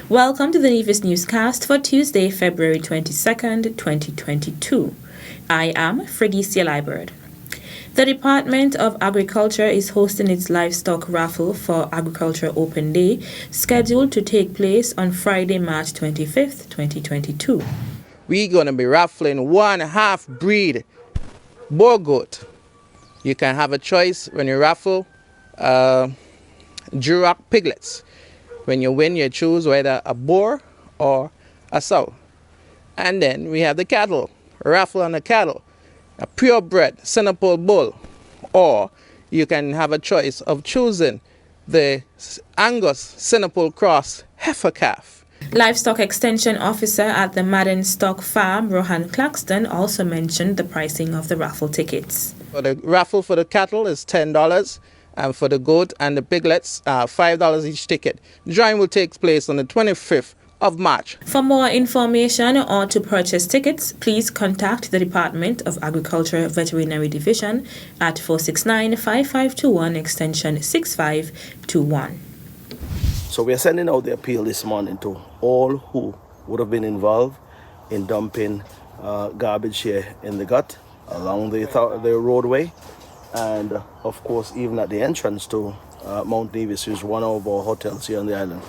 Welcome to the Nevis Newscast for Tuesday, February 22nd, 2022. I am Fredicia Liebert. The Department of Agriculture is hosting its livestock raffle for Agriculture Open Day, scheduled to take place on Friday, March 25th, 2022. We're going to be raffling one half-breed boar goat. You can have a choice when you raffle Duroc piglets. When you win, you choose whether a boar or a sow. And then we have the cattle, raffle on the cattle, a purebred Sinopol bull, or you can have a choice of choosing the Angus Sinopol cross heifer calf. Livestock Extension Officer at the Madden Stock Farm, Rohan Claxton, also mentioned the pricing of the raffle tickets. For the raffle for the cattle is $10, and for the goat and the piglets, $5 each ticket. The drawing will take place on the 25th of March. For more information or to purchase tickets, please contact the Department of Agriculture Veterinary Division at 469-5521 extension 6521. So we are sending out the appeal this morning to all who would have been involved in dumping garbage here in the gut along the roadway, and of course even at the entrance to Mount Nevis, which is one of our hotels here on the island.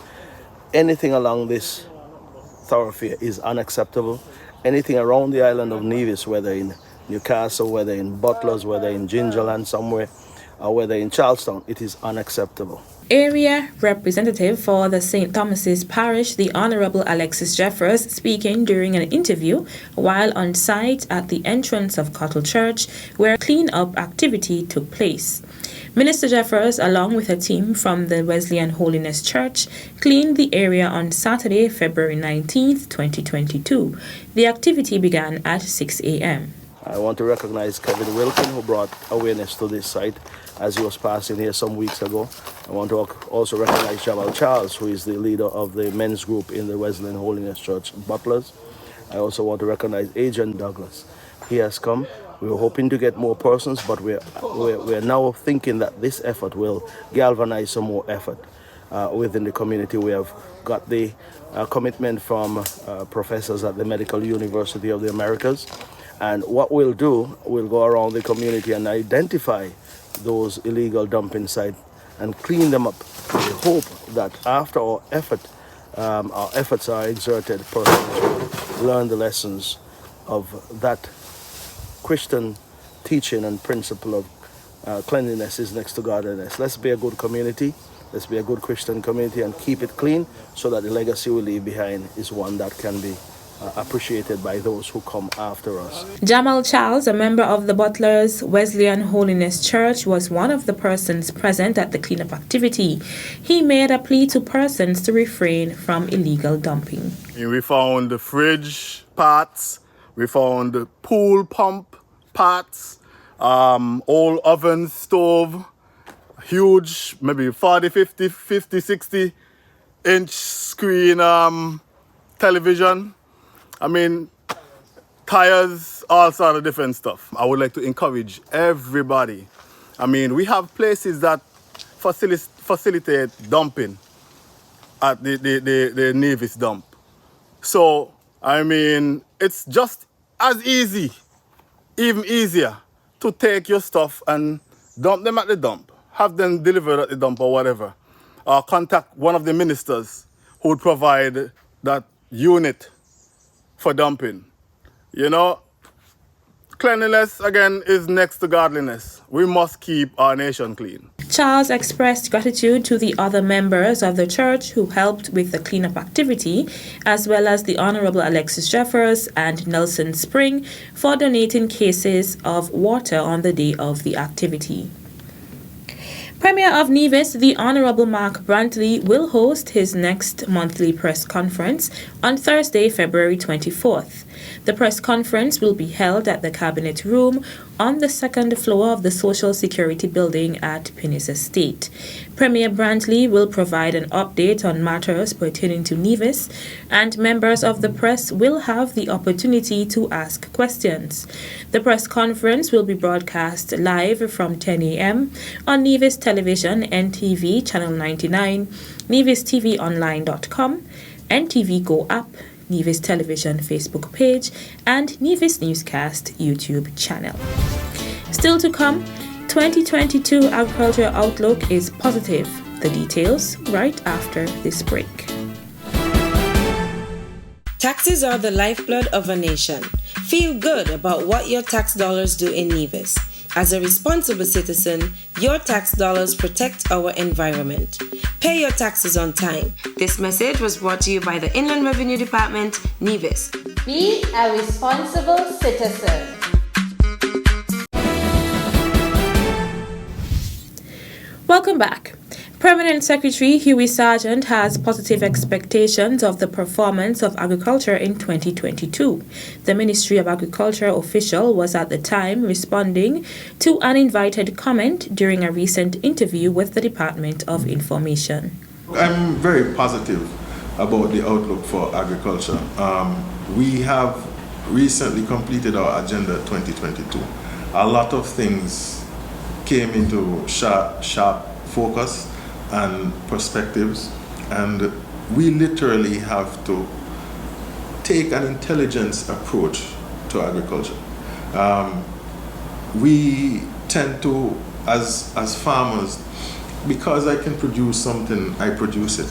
Anything along this thoroughfare is unacceptable. Anything around the island of Nevis, whether in Newcastle, whether in Butlers, whether in Gingerland somewhere, or whether in Charlestown, it is unacceptable. Area Representative for the St. Thomas's Parish, the Honorable Alexis Jeffers, speaking during an interview while on site at the entrance of Cottle Church, where clean-up activity took place. Minister Jeffers, along with a team from the Wesleyan Holiness Church, cleaned the area on Saturday, February 19th, 2022. The activity began at 6 a.m. I want to recognize Kevin Wilkin, who brought awareness to this site as he was passing here some weeks ago. I want to also recognize Jamal Charles, who is the leader of the men's group in the Wesleyan Holiness Church Butlers. I also want to recognize Agent Douglas. He has come. We were hoping to get more persons, but we're now thinking that this effort will galvanize some more effort within the community. We have got the commitment from professors at the Medical University of the Americas. And what we'll do, we'll go around the community and identify those illegal dumping sites and clean them up. We hope that after our efforts are exerted, persons will learn the lessons of that Christian teaching and principle of cleanliness is next to godliness. Let's be a good community. Let's be a good Christian community and keep it clean so that the legacy we leave behind is one that can be appreciated by those who come after us. Jamal Charles, a member of the Butlers Wesleyan Holiness Church, was one of the persons present at the cleanup activity. He made a plea to persons to refrain from illegal dumping. We found the fridge parts, we found the pool pump parts, old oven, stove, huge, maybe 40, 50, 60 inch screen television. I mean, tires, all sort of different stuff. I would like to encourage everybody. I mean, we have places that facilitate dumping at the Nevis dump. So, I mean, it's just as easy, even easier, to take your stuff and dump them at the dump. Have them delivered at the dump or whatever. Or contact one of the ministers who would provide that unit for dumping. You know, cleanliness, again, is next to godliness. We must keep our nation clean. Charles expressed gratitude to the other members of the church who helped with the cleanup activity, as well as the Honorable Alexis Jeffers and Nelson Spring for donating cases of water on the day of the activity. Premier of Nevis, the Honorable Mark Brantley, will host his next monthly press conference on Thursday, February 24th. The press conference will be held at the Cabinet Room on the second floor of the Social Security Building at Pinnis Estate. Premier Brantley will provide an update on matters pertaining to Nevis, and members of the press will have the opportunity to ask questions. The press conference will be broadcast live from 10 a.m. on Nevis Television, NTV, Channel 99, NevisTVOnline.com, NTV Go app, Nevis Television Facebook page, and Nevis Newscast YouTube channel. Still to come, 2022 agriculture outlook is positive. The details right after this break. Taxes are the lifeblood of a nation. Feel good about what your tax dollars do in Nevis. As a responsible citizen, your tax dollars protect our environment. Pay your taxes on time. This message was brought to you by the Inland Revenue Department, Nevis. Be a responsible citizen. Welcome back. Permanent Secretary Hughie Sargent has positive expectations of the performance of agriculture in 2022. The Ministry of Agriculture official was at the time responding to an invited comment during a recent interview with the Department of Information. I'm very positive about the outlook for agriculture. We have recently completed our Agenda 2022. A lot of things came into sharp focus and perspectives, and we literally have to take an intelligence approach to agriculture. We tend to, as farmers, because I can produce something, I produce it.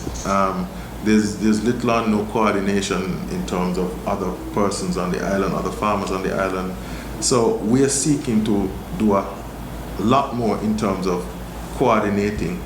There's little or no coordination in terms of other persons on the island, other farmers on the island. So we are seeking to do a lot more in terms of coordinating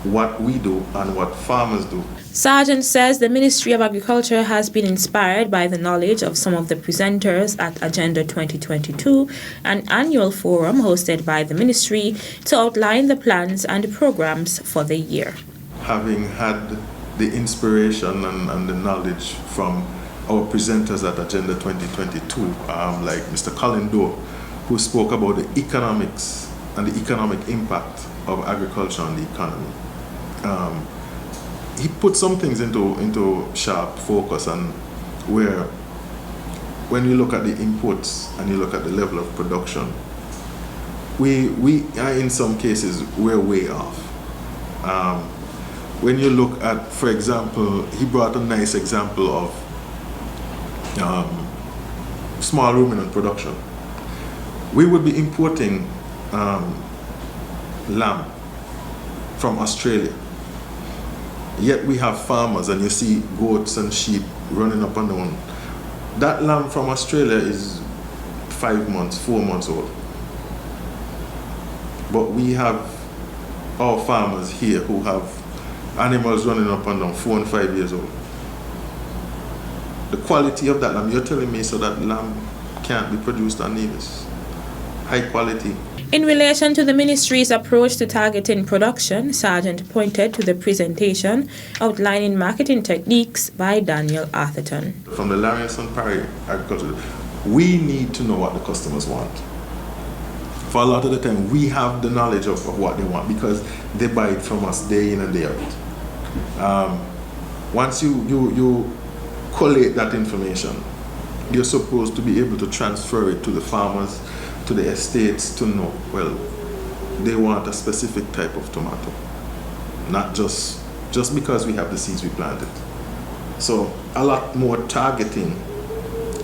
what we do and what farmers do. Sargent says the Ministry of Agriculture has been inspired by the knowledge of some of the presenters at Agenda 2022, an annual forum hosted by the ministry to outline the plans and programs for the year. Having had the inspiration and the knowledge from our presenters at Agenda 2022, like Mr. Colin Doe, who spoke about the economics and the economic impact of agriculture on the economy. He put some things into sharp focus, and where when you look at the inputs and you look at the level of production, we are in some cases we're way off. When you look at, for example, he brought a nice example of small ruminant production. We would be importing lamb from Australia, yet we have farmers, and you see goats and sheep running up and down. That lamb from Australia is 5 months, 4 months old. But we have our farmers here who have animals running up and down 4 and 5 years old. The quality of that lamb, you're telling me so that lamb can't be produced on Nevis? High quality. In relation to the ministry's approach to targeting production, Sargent pointed to the presentation outlining marketing techniques by Daniel Atherton. From the Lawrence and Parry Agriculture, we need to know what the customers want. For a lot of the time, we have the knowledge of what they want because they buy it from us day in and day out. Once you collate that information, you're supposed to be able to transfer it to the farmers, to the estates, to know, well, they want a specific type of tomato, not just because we have the seeds we planted. So a lot more targeting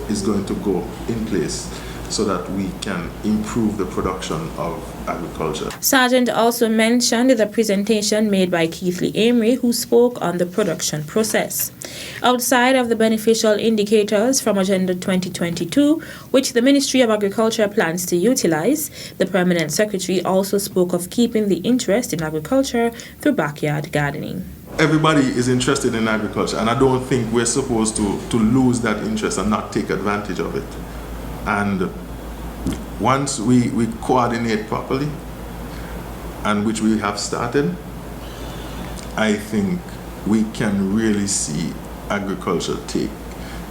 is going to go in place so that we can improve the production of agriculture. Sargent also mentioned the presentation made by Keithley Amory, who spoke on the production process. Outside of the beneficial indicators from Agenda 2022, which the Ministry of Agriculture plans to utilize, the Permanent Secretary also spoke of keeping the interest in agriculture through backyard gardening. Everybody is interested in agriculture, and I don't think we're supposed to lose that interest and not take advantage of it. And once we coordinate properly, and which we have started, I think we can really see agriculture take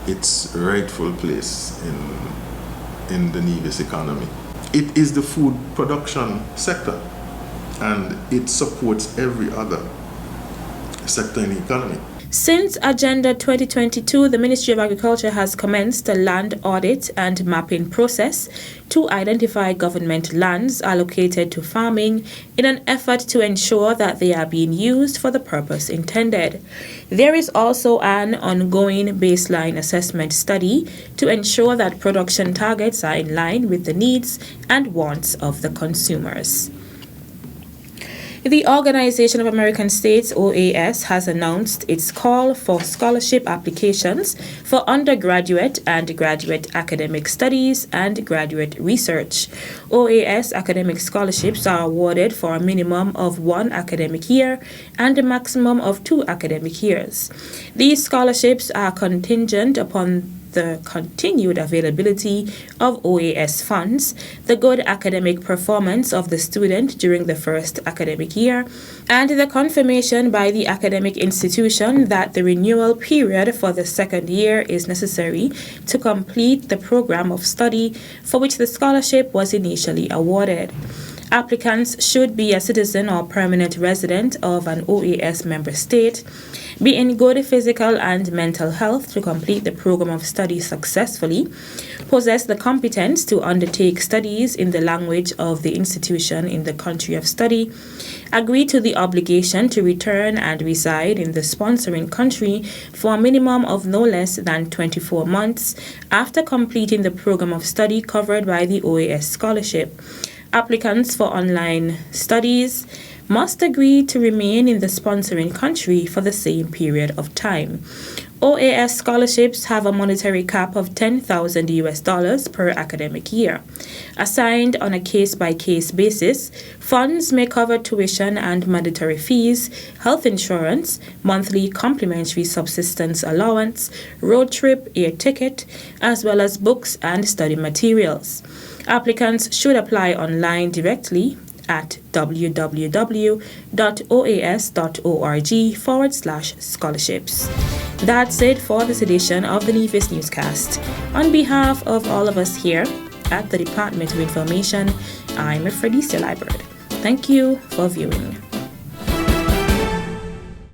its rightful place in the Nevis economy. It is the food production sector, and it supports every other sector in the economy. Since Agenda 2022, the Ministry of Agriculture has commenced a land audit and mapping process to identify government lands allocated to farming in an effort to ensure that they are being used for the purpose intended. There is also an ongoing baseline assessment study to ensure that production targets are in line with the needs and wants of the consumers. The Organization of American States, OAS, has announced its call for scholarship applications for undergraduate and graduate academic studies and graduate research. OAS academic scholarships are awarded for a minimum of 1 academic year and a maximum of 2 academic years. These scholarships are contingent upon the continued availability of OAS funds, the good academic performance of the student during the first academic year, and the confirmation by the academic institution that the renewal period for the second year is necessary to complete the program of study for which the scholarship was initially awarded. Applicants should be a citizen or permanent resident of an OAS member state, be in good physical and mental health to complete the program of study successfully, possess the competence to undertake studies in the language of the institution in the country of study, agree to the obligation to return and reside in the sponsoring country for a minimum of no less than 24 months after completing the program of study covered by the OAS scholarship. Applicants for online studies must agree to remain in the sponsoring country for the same period of time. OAS scholarships have a monetary cap of $10,000 per academic year. Assigned on a case-by-case basis, funds may cover tuition and mandatory fees, health insurance, monthly complimentary subsistence allowance, road trip, air ticket, as well as books and study materials. Applicants should apply online directly at www.oas.org/scholarships. That's it for this edition of the Nevis Newscast. On behalf of all of us here at the Department of Information, I'm Freddie Library. Thank you for viewing.